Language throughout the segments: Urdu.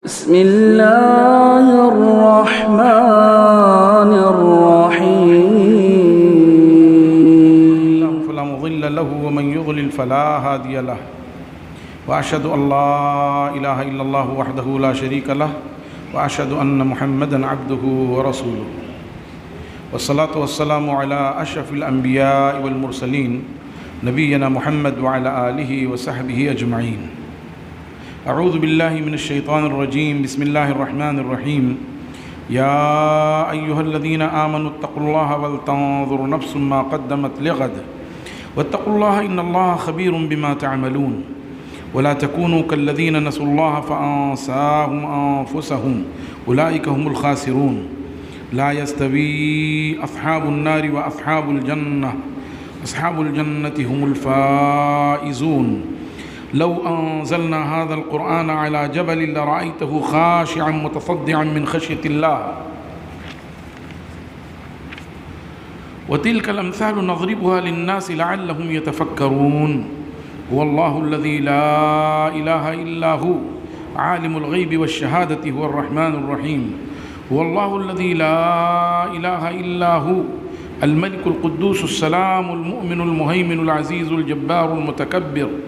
بسم الله الرحمن الرحيم فلا مضل له ومن يضلل فلا هادي له وأشهد أن لا إله إلا الله وحده لا شريك له وأشهد أن محمدا عبده ورسوله والصلاة والسلام على أشرف الأنبياء والمرسلين نبينا محمد وعلى آله وصحبه أجمعين. أعوذ بالله من الشيطان الرجيم. بسم الله الرحمن الرحيم. يا أيها الذين آمنوا اتقوا الله ولتنظر نفس ما قدمت لغد واتقوا الله إن الله خبير بما تعملون ولا تكونوا كالذين نسوا الله فأنساهم أنفسهم أولئك هم الخاسرون. لا يستوي أصحاب النار وأصحاب الجنة أصحاب الجنة هم الفائزون. لو أنزلنا هذا القرآن على جبل لرأيته خاشعا متصدعا من خشية الله وتلك الأمثال نضربها للناس لعلهم يتفكرون. هو الله الذي لا إله إلا هو عالم الغيب والشهادة هو الرحمن الرحيم. هو الله الذي لا إله إلا هو الملك القدوس السلام المؤمن المهيمن العزيز الجبار المتكبر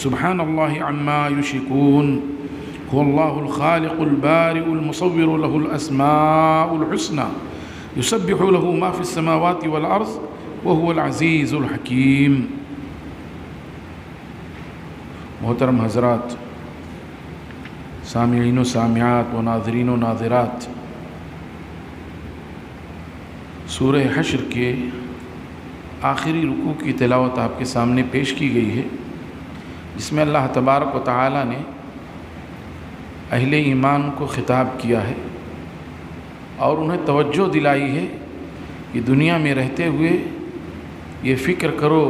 سبحان الله عما يشركون. هو الله الخالق البارئ المصور له الأسماء الحسنى يسبح له ما في السماوات والأرض وهو العزيز الحكيم. محترم حضرات، سامعین و سامعات و ناظرین و ناظرات، سورہ حشر کے آخری رکوع کی تلاوت آپ کے سامنے پیش کی گئی ہے، جس میں اللہ تبارک و تعالی نے اہل ایمان کو خطاب کیا ہے اور انہیں توجہ دلائی ہے کہ دنیا میں رہتے ہوئے یہ فکر کرو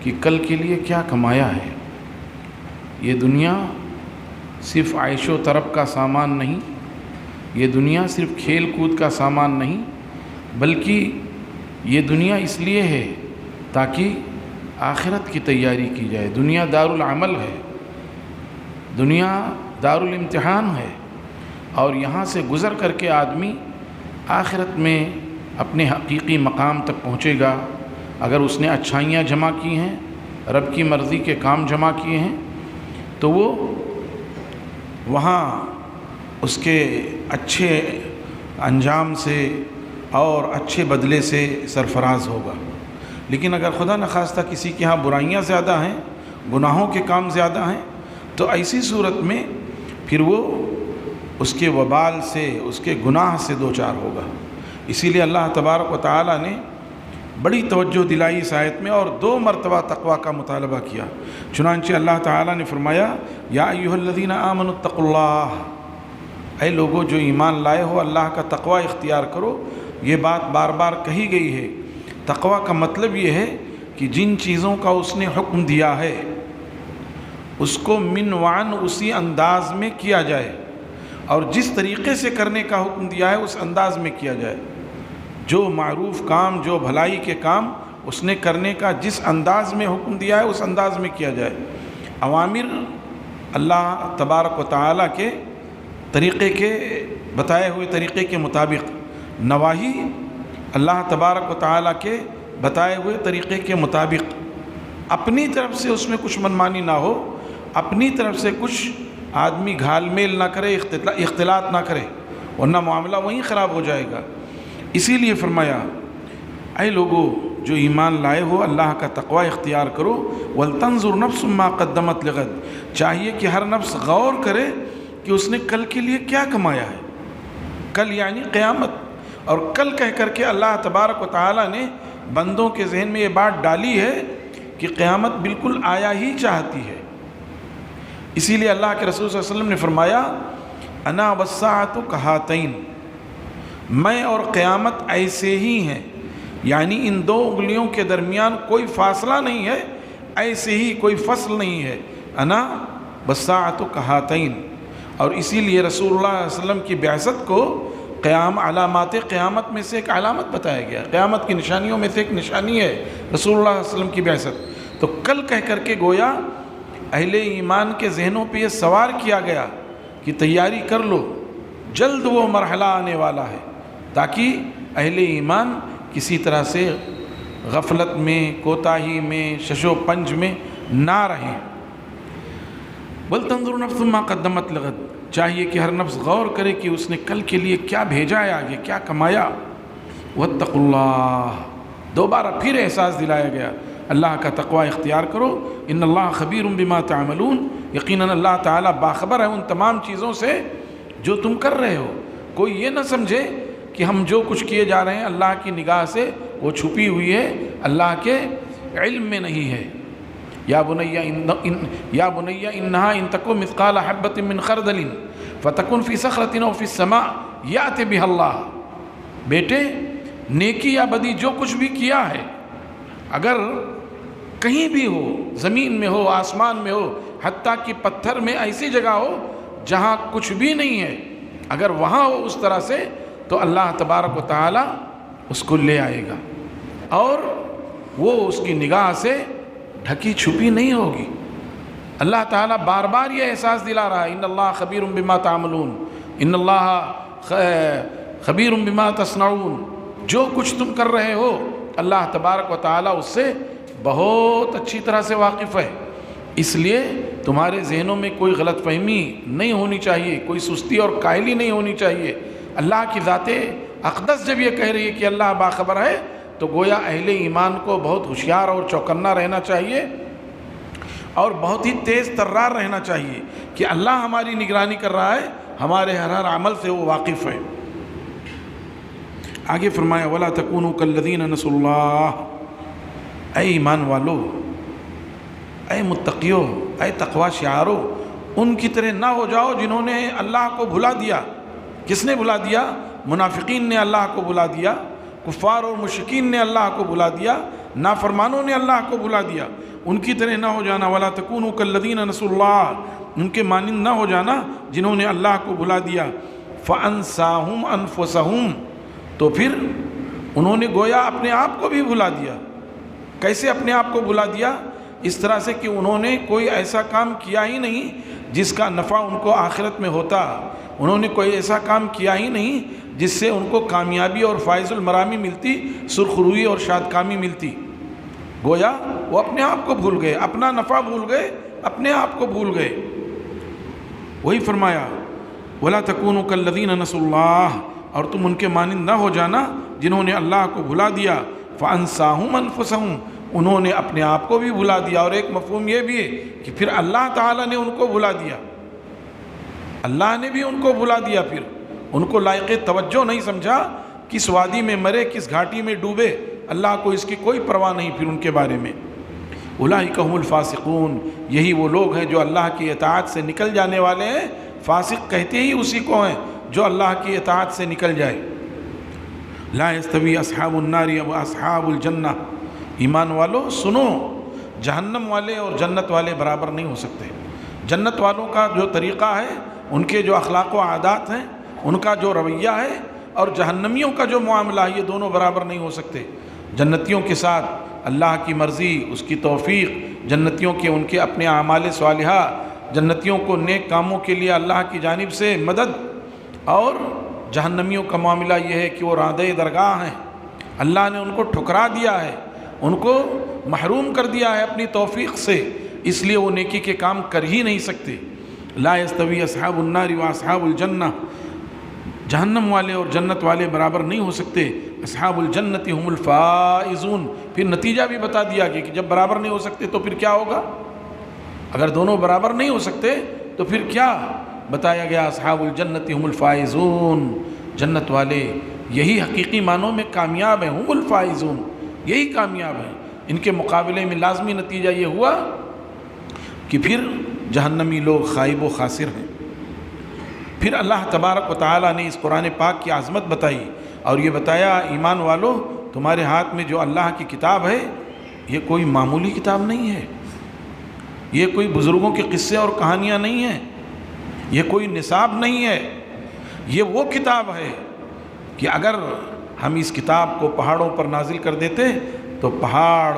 کہ کل کے لیے کیا کمایا ہے۔ یہ دنیا صرف عیش و طرب کا سامان نہیں، یہ دنیا صرف کھیل کود کا سامان نہیں، بلکہ یہ دنیا اس لیے ہے تاکہ آخرت کی تیاری کی جائے۔ دنیا دار العمل ہے، دنیا دار الامتحان ہے، اور یہاں سے گزر کر کے آدمی آخرت میں اپنے حقیقی مقام تک پہنچے گا۔ اگر اس نے اچھائیاں جمع کی ہیں، رب کی مرضی کے کام جمع کیے ہیں، تو وہ وہاں اس کے اچھے انجام سے اور اچھے بدلے سے سرفراز ہوگا۔ لیکن اگر خدا نخواستہ کسی کے ہاں برائیاں زیادہ ہیں، گناہوں کے کام زیادہ ہیں، تو ایسی صورت میں پھر وہ اس کے وبال سے، اس کے گناہ سے دوچار ہوگا۔ اسی لیے اللہ تبارک و تعالی نے بڑی توجہ دلائی اس آیت میں اور 2 مرتبہ تقوی کا مطالبہ کیا۔ چنانچہ اللہ تعالی نے فرمایا یا ایھا الذین آمنوا اتقوا اللہ، اے لوگو جو ایمان لائے ہو اللہ کا تقوی اختیار کرو۔ یہ بات بار بار کہی گئی ہے۔ تقوی کا مطلب یہ ہے کہ جن چیزوں کا اس نے حکم دیا ہے اس کو من وعن اسی انداز میں کیا جائے، اور جس طریقے سے کرنے کا حکم دیا ہے اس انداز میں کیا جائے۔ جو معروف کام، جو بھلائی کے کام اس نے کرنے کا جس انداز میں حکم دیا ہے اس انداز میں کیا جائے۔ اوامر اللہ تبارک و تعالیٰ کے طریقے کے بتائے ہوئے طریقے کے مطابق، نواہی اللہ تبارک و تعالیٰ کے بتائے ہوئے طریقے کے مطابق، اپنی طرف سے اس میں کچھ منمانی نہ ہو، اپنی طرف سے کچھ آدمی گھال میل نہ کرے، اختلاط نہ کرے، ورنہ معاملہ وہیں خراب ہو جائے گا۔ اسی لیے فرمایا اے لوگو جو ایمان لائے ہو اللہ کا تقوی اختیار کرو، وَلْتَنْظُرْ نَفْسٌ مَا قَدَّمَتْ لِغَدٍ، چاہیے کہ ہر نفس غور کرے کہ اس نے کل کے لیے کیا کمایا ہے۔ کل یعنی قیامت، اور کل کہہ کر کے اللہ تبارک و تعالی نے بندوں کے ذہن میں یہ بات ڈالی ہے کہ قیامت بالکل آیا ہی چاہتی ہے۔ اسی لیے اللہ کے رسول صلی اللہ علیہ وسلم نے فرمایا انا والساعۃ کہاتین، میں اور قیامت ایسے ہی ہیں، یعنی ان 2 انگلیوں کے درمیان کوئی فاصلہ نہیں ہے، ایسے ہی کوئی فصل نہیں ہے۔ انا والساعۃ کہاتین۔ اور اسی لیے رسول اللہ صلی اللہ علیہ وسلم کی بعثت کو علامات قیامت میں سے ایک علامت بتایا گیا، قیامت کی نشانیوں میں سے ایک نشانی ہے رسول اللہ علیہ وسلم کی بعثت۔ تو کل کہہ کر کے گویا اہل ایمان کے ذہنوں پہ یہ سوار کیا گیا کہ تیاری کر لو، جلد وہ مرحلہ آنے والا ہے، تاکہ اہل ایمان کسی طرح سے غفلت میں، کوتاہی میں، شش و پنج میں نہ رہیں۔ بل تنظر نفس ما قدمت لغد، چاہیے کہ ہر نفس غور کرے کہ اس نے کل کے لیے کیا بھیجا ہے، آگے کیا کمایا۔ واتقوا اللہ، دوبارہ پھر احساس دلایا گیا، اللہ کا تقوی اختیار کرو۔ ان اللہ خبیر بما تعملون، یقیناً اللہ تعالیٰ باخبر ہے ان تمام چیزوں سے جو تم کر رہے ہو۔ کوئی یہ نہ سمجھے کہ ہم جو کچھ کیے جا رہے ہیں اللہ کی نگاہ سے وہ چھپی ہوئی ہے، اللہ کے علم میں نہیں ہے۔ یا بنی انہا ان تکو مثقال حبۃ من خردل فتکن فی صخرۃ او فی السماء یأت بها اللہ، بیٹے نیکی یا بدی جو کچھ بھی کیا ہے، اگر کہیں بھی ہو، زمین میں ہو، آسمان میں ہو، حتیٰ کہ پتھر میں ایسی جگہ ہو جہاں کچھ بھی نہیں ہے، اگر وہاں ہو اس طرح سے، تو اللہ تبارک و تعالی اس کو لے آئے گا، اور وہ اس کی نگاہ سے ڈھکی چھپی نہیں ہوگی۔ اللہ تعالیٰ بار بار یہ احساس دلا رہا ہے، ان اللہ خبیر بما تعملون، ان اللہ خبیر بما تصنعون، جو کچھ تم کر رہے ہو اللہ تبارک و تعالیٰ اس سے بہت اچھی طرح سے واقف ہے۔ اس لیے تمہارے ذہنوں میں کوئی غلط فہمی نہیں ہونی چاہیے، کوئی سستی اور کاہلی نہیں ہونی چاہیے۔ اللہ کی ذات اقدس جب یہ کہہ رہی ہے کہ اللہ باخبر ہے، تو گویا اہل ایمان کو بہت ہوشیار اور چوکنا رہنا چاہیے، اور بہت ہی تیز ترار رہنا چاہیے کہ اللہ ہماری نگرانی کر رہا ہے، ہمارے ہر عمل سے وہ واقف ہے۔ آگے فرمایا وَلَا تَكُونُوا كَالَّذِينَ نَسُوا اللَّهَ، اے ایمان والو، اے متقیو، اے تقوی شعارو، ان کی طرح نہ ہو جاؤ جنہوں نے اللہ کو بھلا دیا۔ کس نے بھلا دیا؟ منافقین نے اللہ کو بھلا دیا، کفار اور مشرکین نے اللہ کو بھلا دیا، نافرمانوں نے اللہ کو بھلا دیا۔ ان کی طرح نہ ہو جانا، وَلَا تَكُونُوا كَالَّذِينَ نَسُوا اللَّهَ، ان کے مانند نہ ہو جانا جنہوں نے اللہ کو بھلا دیا۔ فَأَنسَاهُمْ أَنفُسَهُمْ، تو پھر انہوں نے گویا اپنے آپ کو بھی بھلا دیا۔ کیسے اپنے آپ کو بھلا دیا؟ اس طرح سے کہ انہوں نے کوئی ایسا کام کیا ہی نہیں جس کا نفع ان کو آخرت میں ہوتا، انہوں نے کوئی ایسا کام کیا ہی نہیں جس سے ان کو کامیابی اور فائز المرامی ملتی، سرخروئی اور شادکامی ملتی۔ گویا وہ اپنے آپ کو بھول گئے، اپنا نفع بھول گئے، اپنے آپ کو بھول گئے۔ وہی فرمایا وَلَا تَكُونُوا كَالَّذِينَ نَسُوا اللَّهَ، اور تم ان کے مانند نہ ہو جانا جنہوں نے اللہ کو بھلا دیا۔ فَأَنسَاهُمْ أَنفُسَهُمْ، انہوں نے اپنے آپ کو بھی بھلا دیا۔ اور ایک مفہوم یہ بھی ہے کہ پھر اللہ تعالیٰ نے ان کو بھلا دیا، اللہ نے بھی ان کو بھلا دیا، پھر ان کو لائق توجہ نہیں سمجھا، کس وادی میں مرے، کس گھاٹی میں ڈوبے، اللہ کو اس کی کوئی پرواہ نہیں پھر ان کے بارے میں۔ اولئک هم الفاسقون، یہی وہ لوگ ہیں جو اللہ کی اطاعت سے نکل جانے والے ہیں۔ فاسق کہتے ہی اسی کو ہیں جو اللہ کی اطاعت سے نکل جائے۔ لا یستوی اصحاب النار و اصحاب الجنہ، ایمان والو سنو، جہنم والے اور جنت والے برابر نہیں ہو سکتے۔ جنت والوں کا جو طریقہ ہے، ان کے جو اخلاق و عادات ہیں، ان کا جو رویہ ہے، اور جہنمیوں کا جو معاملہ ہے، یہ دونوں برابر نہیں ہو سکتے۔ جنتیوں کے ساتھ اللہ کی مرضی، اس کی توفیق، جنتیوں کے ان کے اپنے اعمال صالحہ، جنتیوں کو نیک کاموں کے لیے اللہ کی جانب سے مدد، اور جہنمیوں کا معاملہ یہ ہے کہ وہ راندے درگاہ ہیں، اللہ نے ان کو ٹھکرا دیا ہے، ان کو محروم کر دیا ہے اپنی توفیق سے، اس لیے وہ نیکی کے کام کر ہی نہیں سکتے۔ لا یستوی اصحاب النار و اصحاب الجنہ، جہنم والے اور جنت والے برابر نہیں ہو سکتے۔ اصحاب الجنت هم الفائزون، پھر نتیجہ بھی بتا دیا کہ جب برابر نہیں ہو سکتے تو پھر کیا ہوگا؟ اگر دونوں برابر نہیں ہو سکتے تو پھر کیا بتایا گیا؟ اصحاب الجنت هم الفائزون، جنت والے یہی حقیقی معنوں میں کامیاب ہیں، هم الفائزون، یہی کامیاب ہیں۔ ان کے مقابلے میں لازمی نتیجہ یہ ہوا کہ پھر جہنمی لوگ خائب و خاسر ہیں۔ پھر اللہ تبارک و تعالیٰ نے اس قرآن پاک کی عظمت بتائی اور یہ بتایا ایمان والو، تمہارے ہاتھ میں جو اللہ کی کتاب ہے یہ کوئی معمولی کتاب نہیں ہے، یہ کوئی بزرگوں کے قصے اور کہانیاں نہیں ہیں، یہ کوئی نصاب نہیں ہے، یہ وہ کتاب ہے کہ اگر ہم اس کتاب کو پہاڑوں پر نازل کر دیتے تو پہاڑ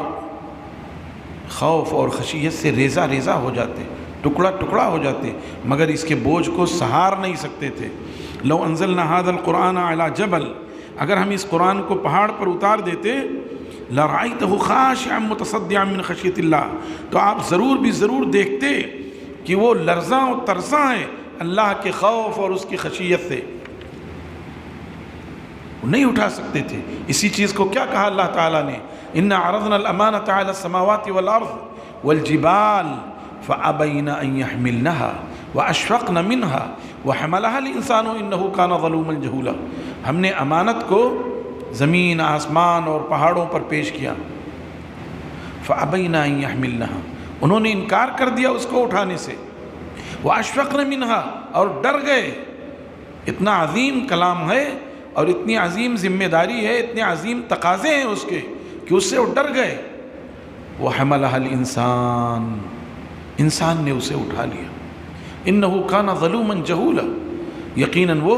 خوف اور خشیت سے ریزہ ریزہ ہو جاتے، ٹکڑا ٹکڑا ہو جاتے، مگر اس کے بوجھ کو سہار نہیں سکتے تھے۔ لو انزلنا هذا القرآن على جبل، اگر ہم اس قرآن کو پہاڑ پر اتار دیتے، لرأيته خاشعا متصدعا من خشية اللہ، تو آپ ضرور بھی ضرور دیکھتے کہ وہ لرزاں و ترساں ہے اللہ کے خوف اور اس کی خشیت سے، وہ نہیں اٹھا سکتے تھے۔ اسی چیز کو کیا کہا اللہ تعالیٰ نے، انا عرضنا الامانة على السماوات والارض والجبال فابین ان يحملنها واشفقن منها وحملها الانسان انه كان ظلوما جهولا، ہم نے امانت کو زمین، آسمان اور پہاڑوں پر پیش کیا، فابین ان يحملنها، انہوں نے انکار کر دیا اس کو اٹھانے سے، واشفقن منها، اور ڈر گئے۔ اتنا عظیم کلام ہے اور اتنی عظیم ذمہ داری ہے، اتنے عظیم تقاضے ہیں اس کے کہ اس سے وہ ڈر گئے۔ وحملها الانسان، انسان نے اسے اٹھا لیا، انہو کان ظلوما جہولا، یقیناً وہ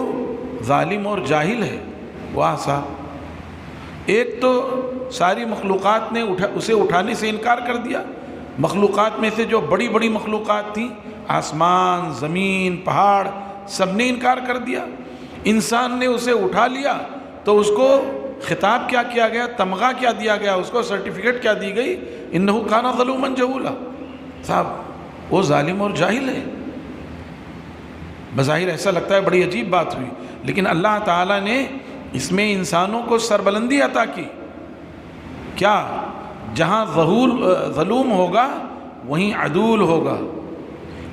ظالم اور جاہل ہے۔ واہ صاحب، ایک تو ساری مخلوقات نے اسے اٹھانے سے انکار کر دیا، مخلوقات میں سے جو بڑی بڑی مخلوقات تھیں، آسمان، زمین، پہاڑ، سب نے انکار کر دیا۔ انسان نے اسے اٹھا لیا تو اس کو خطاب کیا کیا گیا، تمغہ کیا دیا گیا، اس کو سرٹیفکیٹ کیا دی گئی، انہو کان ظلوما جہولا، صاحب وہ ظالم اور جاہل ہے۔ بظاہر ایسا لگتا ہے بڑی عجیب بات ہوئی، لیکن اللہ تعالیٰ نے اس میں انسانوں کو سربلندی عطا کی۔ کیا؟ جہاں ظلوم ہوگا وہیں عدول ہوگا،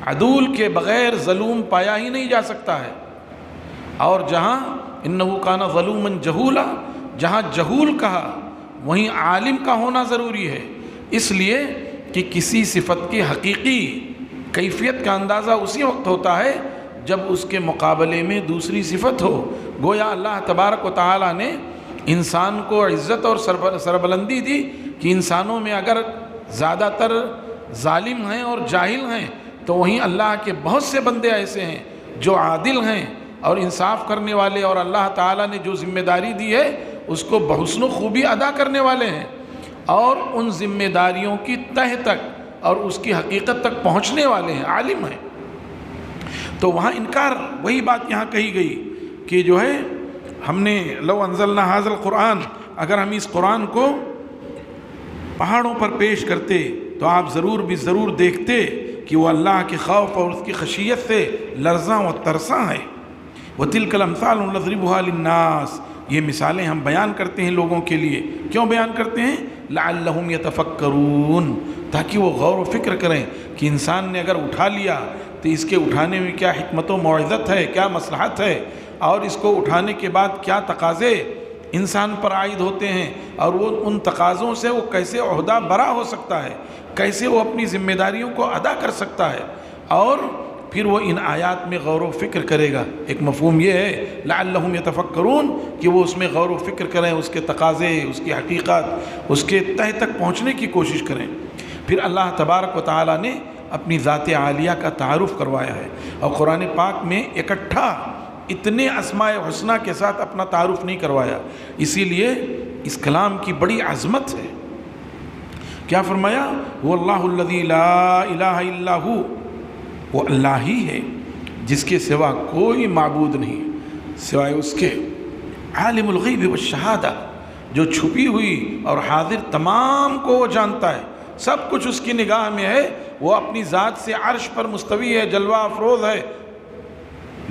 عدول کے بغیر ظلوم پایا ہی نہیں جا سکتا ہے۔ اور جہاں انہو کان ظلوما جہولا، جہاں جہول کہا وہیں عالم کا ہونا ضروری ہے، اس لیے کہ کسی صفت کی حقیقی کیفیت کا اندازہ اسی وقت ہوتا ہے جب اس کے مقابلے میں دوسری صفت ہو۔ گویا اللہ تبارک و تعالیٰ نے انسان کو عزت اور سربلندی دی کہ انسانوں میں اگر زیادہ تر ظالم ہیں اور جاہل ہیں تو وہیں اللہ کے بہت سے بندے ایسے ہیں جو عادل ہیں اور انصاف کرنے والے، اور اللہ تعالیٰ نے جو ذمہ داری دی ہے اس کو بحسن و خوبی ادا کرنے والے ہیں، اور ان ذمہ داریوں کی تہ تک اور اس کی حقیقت تک پہنچنے والے ہیں، عالم ہیں۔ تو وہاں انکار، وہی بات یہاں کہی گئی کہ جو ہے ہم نے لو انزلنا هذا القرآن، اگر ہم اس قرآن کو پہاڑوں پر پیش کرتے تو آپ ضرور بھی ضرور دیکھتے کہ وہ اللہ کے خوف اور اس کی خشیت سے لرزاں و ترساں ہے۔ وَتِلْكَ الْأَمْثَالُ نَضْرِبُهَا لِلنَّاسِ، یہ مثالیں ہم بیان کرتے ہیں لوگوں کے لیے۔ کیوں بیان کرتے ہیں؟ لَعَلَّهُمْ يَتَفَكَّرُونَ، تاکہ وہ غور و فکر کریں کہ انسان نے اگر اٹھا لیا تو اس کے اٹھانے میں کیا حکمت و موعظت ہے، کیا مصلحت ہے، اور اس کو اٹھانے کے بعد کیا تقاضے انسان پر عائد ہوتے ہیں، اور وہ ان تقاضوں سے وہ کیسے عہدہ برا ہو سکتا ہے، کیسے وہ اپنی ذمہ داریوں کو ادا کر سکتا ہے، اور پھر وہ ان آیات میں غور و فکر کرے گا۔ ایک مفہوم یہ ہے لعلہم یتفکرون، کہ وہ اس میں غور و فکر کریں، اس کے تقاضے، اس کی حقیقت، اس کے تہ تک پہنچنے کی کوشش کریں۔ پھر اللہ تبارک و تعالیٰ نے اپنی ذات عالیہ کا تعارف کروایا ہے، اور قرآن پاک میں اکٹھا اتنے اسماء حسنہ کے ساتھ اپنا تعارف نہیں کروایا، اسی لیے اس کلام کی بڑی عظمت ہے۔ کیا فرمایا؟ وہ اللہ الذی لا الہ الا ہو، وہ اللہ ہی ہے جس کے سوا کوئی معبود نہیں سوائے اس کے، عالم الغیب والشہادہ، جو چھپی ہوئی اور حاضر تمام کو وہ جانتا ہے، سب کچھ اس کی نگاہ میں ہے، وہ اپنی ذات سے عرش پر مستوی ہے، جلوہ افروز ہے،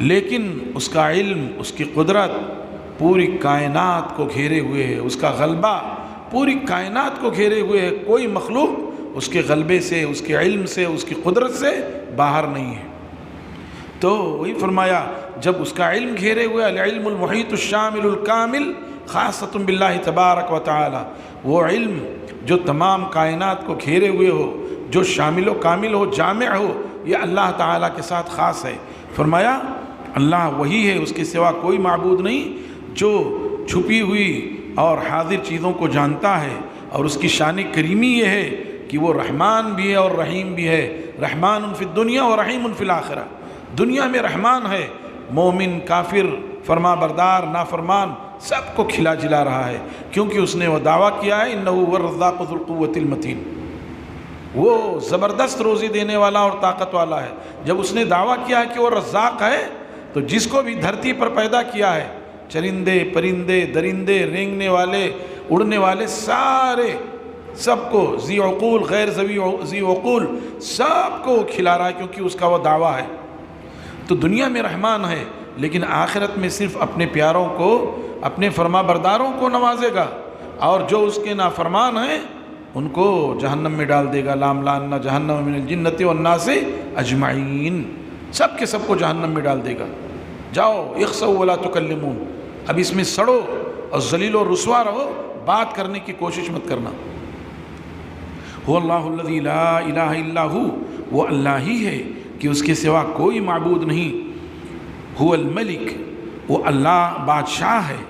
لیکن اس کا علم، اس کی قدرت پوری کائنات کو گھیرے ہوئے ہے، اس کا غلبہ پوری کائنات کو گھیرے ہوئے ہے، کوئی مخلوق اس کے غلبے سے، اس کے علم سے، اس کی قدرت سے باہر نہیں ہے۔ تو وہی فرمایا جب اس کا علم گھیرے ہوئے، العلم المحیط الشامل الکامل خاصۃ باللہ تبارک و تعالی، وہ علم جو تمام کائنات کو گھیرے ہوئے ہو، جو شامل و کامل ہو، جامع ہو، یہ اللہ تعالیٰ کے ساتھ خاص ہے۔ فرمایا اللہ وہی ہے، اس کے سوا کوئی معبود نہیں، جو چھپی ہوئی اور حاضر چیزوں کو جانتا ہے، اور اس کی شان کریمی یہ ہے کہ وہ رحمان بھی ہے اور رحیم بھی ہے، رحمان فی الدنیا و رحیم فی الآخرہ، دنیا میں رحمان ہے، مومن، کافر، فرما بردار، نافرمان، سب کو کھلا جلا رہا ہے، کیونکہ اس نے وہ دعویٰ کیا ہے انہ هو الرزاق ذو القوۃ المتین۔ وہ زبردست روزی دینے والا اور طاقت والا ہے۔ جب اس نے دعویٰ کیا ہے کہ وہ رزاق ہے، تو جس کو بھی دھرتی پر پیدا کیا ہے، چرندے پرندے درندے رینگنے والے اڑنے والے سارے، سب کو ذی عقول غیر ذی عقول سب کو کھلا رہا ہے، کیونکہ اس کا وہ دعویٰ ہے۔ تو دنیا میں رحمان ہے، لیکن آخرت میں صرف اپنے پیاروں کو، اپنے فرما برداروں کو نوازے گا، اور جو اس کے نافرمان ہیں ان کو جہنم میں ڈال دے گا۔ لَأَمْلَأَنَّ جَهَنَّمَ مِنَ الْجِنَّةِ وَالنَّاسِ أَجْمَعِينَ، سب کے سب کو جہنم میں ڈال دے گا۔ جاؤ اخسؤوا ولا تکلمون، اب اس میں سڑو اور ذلیل و رسوا رہو، بات کرنے کی کوشش مت کرنا۔ هو اللہ الذی لا الہ الا ہو، وہ اللہ ہی ہے کہ اس کے سوا کوئی معبود نہیں۔ هو الملک، وہ اللہ بادشاہ ہے،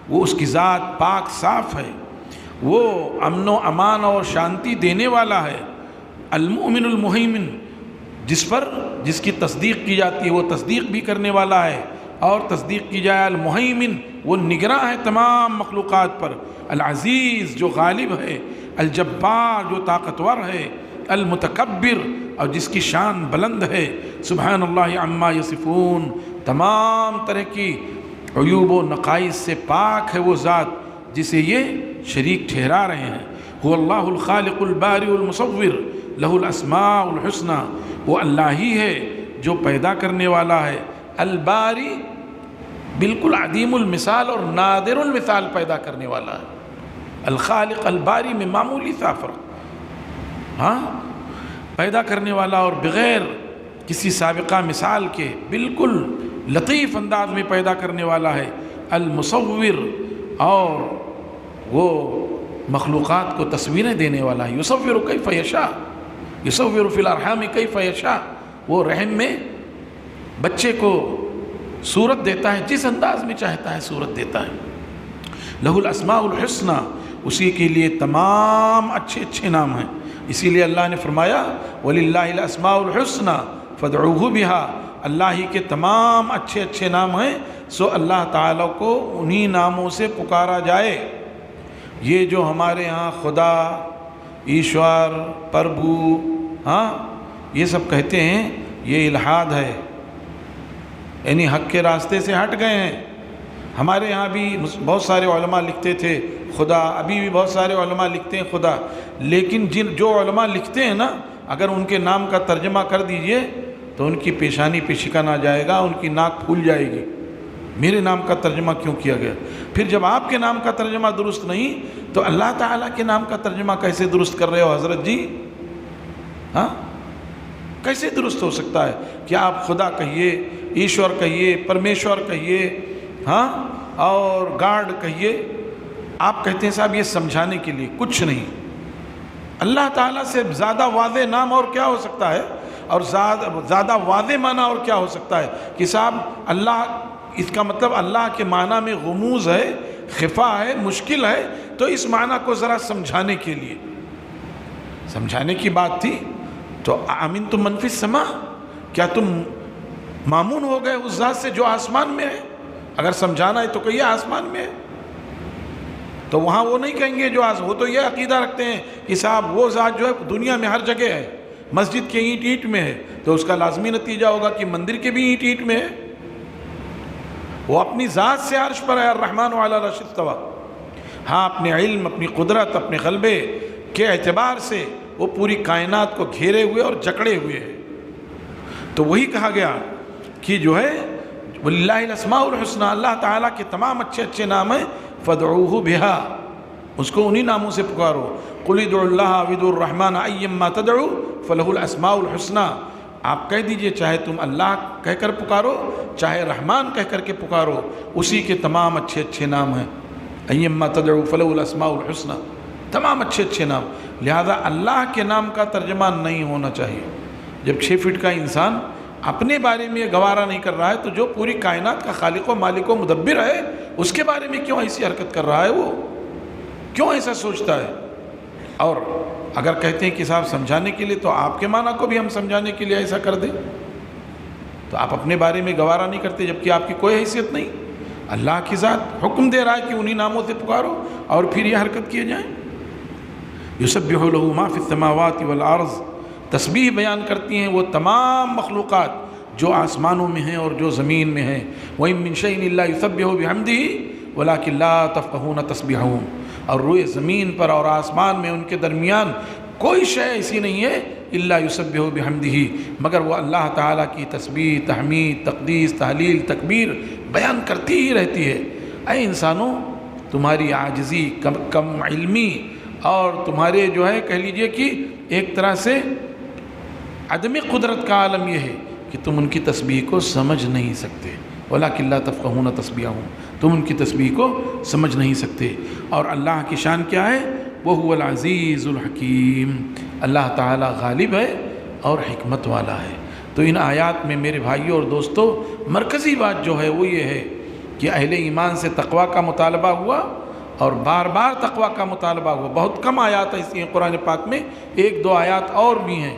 وہ اس کی ذات پاک صاف ہے، وہ امن و امان اور شانتی دینے والا ہے۔ المؤمن المہیمن، جس کی تصدیق کی جاتی ہے وہ تصدیق بھی کرنے والا ہے، اور تصدیق کی جائے المہیمن، وہ نگراں ہے تمام مخلوقات پر۔ العزیز، جو غالب ہے، الجبار، جو طاقتور ہے، المتکبر، اور جس کی شان بلند ہے۔ سبحان اللہ عما یصفون، تمام طرح کی عیوب و نقائص سے پاک ہے وہ ذات جسے یہ شریک ٹھہرا رہے ہیں۔ هو اللہ الخالق البارئ المصور، لہ الاسماء الحسنى، وہ اللہ ہی ہے جو پیدا کرنے والا ہے۔ الباری، بالکل عدیم المثال اور نادر المثال پیدا کرنے والا ہے۔ الخالق الباری میں معمولی سا فرق، ہاں، پیدا کرنے والا اور بغیر کسی سابقہ مثال کے بالکل لطیف انداز میں پیدا کرنے والا ہے۔ المصور، اور وہ مخلوقات کو تصویریں دینے والا ہے۔ یصور کیف یشاء، یصور فی الارحام کیف یشاء، وہ رحم میں بچے کو صورت دیتا ہے جس انداز میں چاہتا ہے صورت دیتا ہے۔ لہ الاسماء الحسنى، اسی کے لیے تمام اچھے اچھے نام ہیں۔ اسی لیے اللہ نے فرمایا وَلِلَّهِ الْأَسْمَاءُ الْحُسْنَى فَادْعُوهُ بِهَا، اللہ ہی کے تمام اچھے اچھے نام ہیں، سو اللہ تعالیٰ کو انہی ناموں سے پکارا جائے۔ یہ جو ہمارے ہاں خدا، ایشور، پربھو، ہاں، یہ سب کہتے ہیں، یہ الحاد ہے، یعنی حق کے راستے سے ہٹ گئے ہیں۔ ہمارے ہاں بھی بہت سارے علماء لکھتے تھے خدا، ابھی بھی بہت سارے علماء لکھتے ہیں خدا، لیکن جو علماء لکھتے ہیں نا، اگر ان کے نام کا ترجمہ کر دیجئے تو ان کی پیشانی پہ شکن آ جائے گا، ان کی ناک پھول جائے گی، میرے نام کا ترجمہ کیوں کیا گیا؟ پھر جب آپ کے نام کا ترجمہ درست نہیں تو اللہ تعالیٰ کے نام کا ترجمہ کیسے درست کر رہے ہو حضرت جی؟ ہاں، کیسے درست ہو سکتا ہے کہ آپ خدا کہیے، ایشور کہیے، پرمیشور کہیے، ہاں، اور گاڈ کہیے، آپ کہتے ہیں صاحب یہ سمجھانے کے لیے، کچھ نہیں۔ اللہ تعالیٰ سے زیادہ واضح نام اور کیا ہو سکتا ہے، اور زیادہ واضح معنی اور کیا ہو سکتا ہے کہ صاحب اللہ، اس کا مطلب اللہ کے معنی میں غموض ہے، خفا ہے، مشکل ہے، تو اس معنی کو ذرا سمجھانے کے لیے، سمجھانے کی بات تھی۔ تو آمنتم من فی السماء، کیا تم مامون ہو گئے اس ذات سے جو آسمان میں ہے؟ اگر سمجھانا ہے تو کہیے آسمان میں ہے، تو وہاں وہ نہیں کہیں گے جو وہ تو یہ عقیدہ رکھتے ہیں کہ صاحب وہ ذات جو ہے دنیا میں ہر جگہ ہے، مسجد کے اینٹ اینٹ میں ہے، تو اس کا لازمی نتیجہ ہوگا کہ مندر کے بھی اینٹ اینٹ میں ہے۔ وہ اپنی ذات سے عرش پر ہے، الرحمن علی العرش استوى، ہاں اپنے علم، اپنی قدرت، اپنے غلبے کے اعتبار سے وہ پوری کائنات کو گھیرے ہوئے اور جکڑے ہوئے ہیں۔ تو وہی کہا گیا کہ جو ہے وَلِلَّهِ الْأَسْمَاءُ الْحُسْنَى، اللہ تعالیٰ کے تمام اچھے اچھے نام ہیں، فَادْعُوهُ بِهَا، اس کو انہی ناموں سے پکارو۔ قُلِ ادْعُوا اللَّهَ أَوِ ادْعُوا الرَّحْمَنَ أَيًّمَّا تَدْعُوا فَلَهُ الْأَسْمَاءُ الْحُسْنَى، آپ کہہ دیجئے چاہے تم اللہ کہہ کر پکارو، چاہے رحمان کہہ کر کے پکارو، اسی کے تمام اچھے اچھے نام ہیں۔ أَيًّمَّا تَدْعُوا فَلَهُ الْأَسْمَاءُ الْحُسْنَى، تمام اچھے اچھے نام۔ لہذا اللہ کے نام کا ترجمہ نہیں ہونا چاہیے۔ جب 6 فٹ کا انسان اپنے بارے میں یہ گوارا نہیں کر رہا ہے، تو جو پوری کائنات کا خالق و مالک و مدبر ہے، اس کے بارے میں کیوں ایسی حرکت کر رہا ہے؟ وہ کیوں ایسا سوچتا ہے؟ اور اگر کہتے ہیں کہ صاحب سمجھانے کے لیے، تو آپ کے معنی کو بھی ہم سمجھانے کے لیے ایسا کر دیں، تو آپ اپنے بارے میں گوارا نہیں کرتے، جبکہ آپ کی کوئی حیثیت نہیں۔ اللہ کی ذات حکم دے رہا ہے کہ انہی ناموں سے پکارو، اور پھر یہ حرکت کیے جائیں۔ یسبح لہ ما فی السماوات والارض، تسبیح بیان کرتی ہیں وہ تمام مخلوقات جو آسمانوں میں ہیں اور جو زمین میں ہیں۔ وَإِن مِّن شَيْءٍ إِلَّا يُسَبِّحُ بِحَمْدِهِ وَلَٰكِن لَّا تَفْقَهُونَ تَسْبِيحَهُم، اور روئے زمین پر اور آسمان میں ان کے درمیان کوئی شے ایسی نہیں ہے الا یسبح بحمدہ، مگر وہ اللہ تعالیٰ کی تسبیح، تحمید، تقدیس، تحلیل، تکبیر بیان کرتی ہی رہتی ہے۔ اے انسانوں، تمہاری عاجزی، کم علمی اور تمہارے جو ہے کہہ لیجئے کہ ایک طرح سے عدم قدرت کا عالم یہ ہے کہ تم ان کی تسبیح کو سمجھ نہیں سکتے۔ وَلَٰكِن لَّا تَفْقَهُونَ تَسْبِيحَهُم، تم ان کی تسبیح کو سمجھ نہیں سکتے۔ اور اللہ کی شان کیا ہے؟ وَهُوَ الْعَزِيزُ الْحَكِيمُ، اللہ تعالیٰ غالب ہے اور حکمت والا ہے۔ تو ان آیات میں میرے بھائیوں اور دوستو مرکزی بات جو ہے وہ یہ ہے کہ اہل ایمان سے تقوی کا مطالبہ ہوا اور بار بار تقوی کا مطالبہ ہوا۔ بہت کم آیات ایسی ہیں قرآن پاک میں، ایک دو آیات اور بھی ہیں۔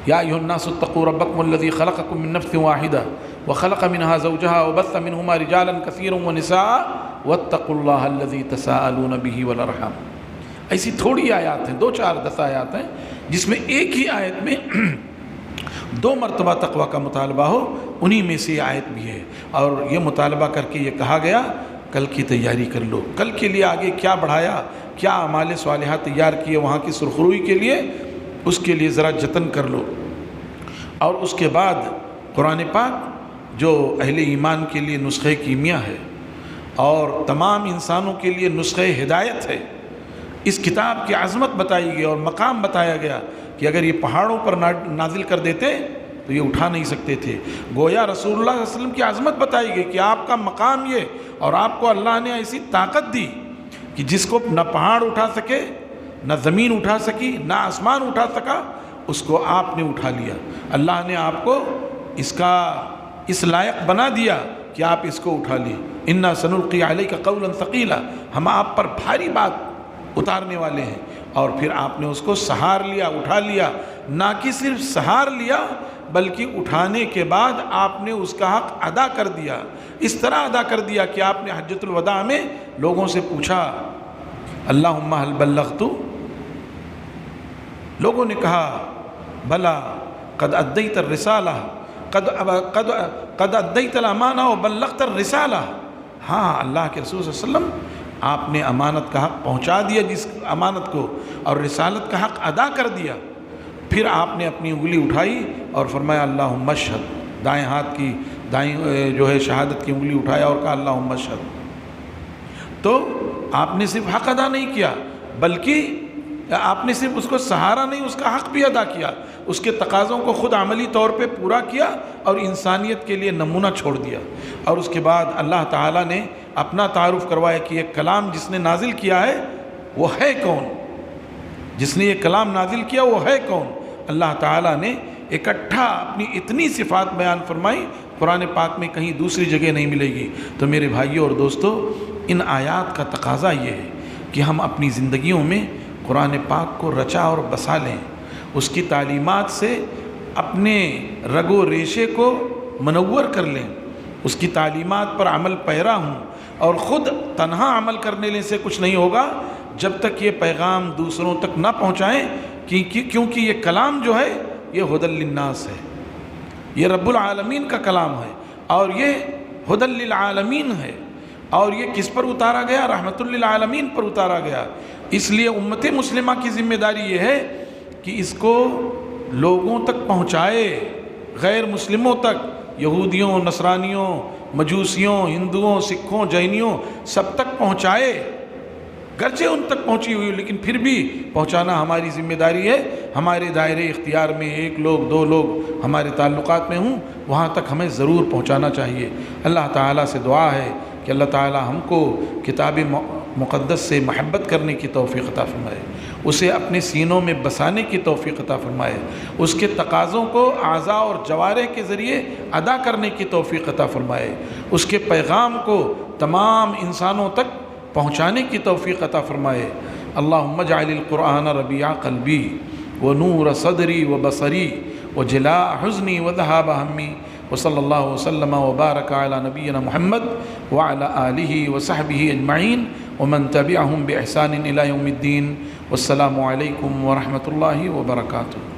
یا ایھا الناس اتقوا ربکم الذی خلقکم من نفس واحدہ وخلق منها زوجها وبث منهما رجالا كثيرا ونساء واتقوا اللہ الذی تساءلون به والارحام۔ ایسی تھوڑی آیات ہیں، 2-4-10 آیات ہیں جس میں ایک ہی آیت میں 2 مرتبہ تقوی کا مطالبہ ہو، انہی میں سے آیت بھی ہے۔ اور یہ مطالبہ کر کے یہ کہا گیا کل کی تیاری کر لو، کل کے لیے آگے کیا بڑھایا، کیا اعمال صالحہ تیار کیے وہاں کی سرخروئی کے لیے، اس کے لیے ذرا جتن کر لو۔ اور اس کے بعد قرآن پاک جو اہل ایمان کے لیے نسخہ کیمیا ہے اور تمام انسانوں کے لیے نسخہ ہدایت ہے، اس کتاب کی عظمت بتائی گئی اور مقام بتایا گیا کہ اگر یہ پہاڑوں پر نازل کر دیتے تو یہ اٹھا نہیں سکتے تھے۔ گویا رسول اللہ صلی اللہ علیہ وسلم کی عظمت بتائی گئی کہ آپ کا مقام یہ، اور آپ کو اللہ نے ایسی طاقت دی کہ جس کو نہ پہاڑ اٹھا سکے، نہ زمین اٹھا سکی، نہ آسمان اٹھا سکا، اس کو آپ نے اٹھا لیا۔ اللہ نے آپ کو اس لائق بنا دیا کہ آپ اس کو اٹھا لیں۔ اِنَّا سَنُلْقِي عَلَيْكَ قَوْلًا ثَقِيلًا، ہم آپ پر بھاری بات اتارنے والے ہیں۔ اور پھر آپ نے اس کو سہار لیا، اٹھا لیا، نہ کہ صرف سہار لیا بلکہ اٹھانے کے بعد آپ نے اس کا حق ادا کر دیا۔ اس طرح ادا کر دیا کہ آپ نے حجۃ الوداع میں لوگوں سے پوچھا اللہم هل بلغت، لوگوں نے کہا بلا قد ادیت الرسالہ قد ادیت الامانہ وبلغت الرسالہ، ہاں اللہ کے رسول صلی اللہ علیہ وسلم آپ نے امانت کا حق پہنچا دیا، جس امانت کو، اور رسالت کا حق ادا کر دیا۔ پھر آپ نے اپنی انگلی اٹھائی اور فرمایا اللہم اشہد، دائیں ہاتھ کی دائیں جو ہے شہادت کی انگلی اٹھایا اور کہا اللہم اشہد۔ تو آپ نے صرف حق ادا نہیں کیا بلکہ آپ نے صرف اس کو سہارا نہیں، اس کا حق بھی ادا کیا، اس کے تقاضوں کو خود عملی طور پہ پورا کیا اور انسانیت کے لیے نمونہ چھوڑ دیا۔ اور اس کے بعد اللہ تعالیٰ نے اپنا تعارف کروایا کہ یہ کلام جس نے نازل کیا ہے وہ ہے کون، جس نے یہ کلام نازل کیا وہ ہے کون۔ اللہ تعالیٰ نے اکٹھا اپنی اتنی صفات بیان فرمائی، قرآن پاک میں کہیں دوسری جگہ نہیں ملے گی۔ تو میرے بھائیوں اور دوستو، ان آیات کا تقاضا یہ ہے کہ ہم اپنی زندگیوں میں قرآن پاک کو رچا اور بسا لیں، اس کی تعلیمات سے اپنے رگ و ریشے کو منور کر لیں، اس کی تعلیمات پر عمل پیرا ہوں۔ اور خود تنہا عمل کرنے سے کچھ نہیں ہوگا جب تک یہ پیغام دوسروں تک نہ پہنچائیں، کیونکہ یہ کلام جو ہے یہ ھدی للناس ہے، یہ رب العالمین کا کلام ہے اور یہ ھدی للعالمین ہے۔ اور یہ کس پر اتارا گیا؟ رحمت للعالمین پر اتارا گیا۔ اس لیے امت مسلمہ کی ذمہ داری یہ ہے کہ اس کو لوگوں تک پہنچائے، غیر مسلموں تک، یہودیوں، نصرانیوں، مجوسیوں، ہندوؤں، سکھوں، جینیوں، سب تک پہنچائے۔ گرچہ ان تک پہنچی ہوئی لیکن پھر بھی پہنچانا ہماری ذمہ داری ہے۔ ہمارے دائرے اختیار میں 1 لوگ 2 لوگ ہمارے تعلقات میں ہوں، وہاں تک ہمیں ضرور پہنچانا چاہیے۔ اللہ تعالیٰ سے دعا ہے کہ اللہ تعالیٰ ہم کو کتاب مقدس سے محبت کرنے کی توفیق عطا فرمائے، اسے اپنے سینوں میں بسانے کی توفیق عطا فرمائے، اس کے تقاضوں کو اعضاء اور جوارح کے ذریعے ادا کرنے کی توفیق عطا فرمائے، اس کے پیغام کو تمام انسانوں تک پہنچانے کی توفیق عطا فرمائے۔ اللہم اجعل القرآن ربیع قلبی ونور صدری وبصری وجلاء حزنی وذہاب ہمی، وصلی اللہ وسلم وبارک علی نبینا محمد وعلی آلہ وصحبہ اجمعین، ومن تبعهم بإحسان إلى يوم الدين والسلام عليكم ورحمة الله وبركاته.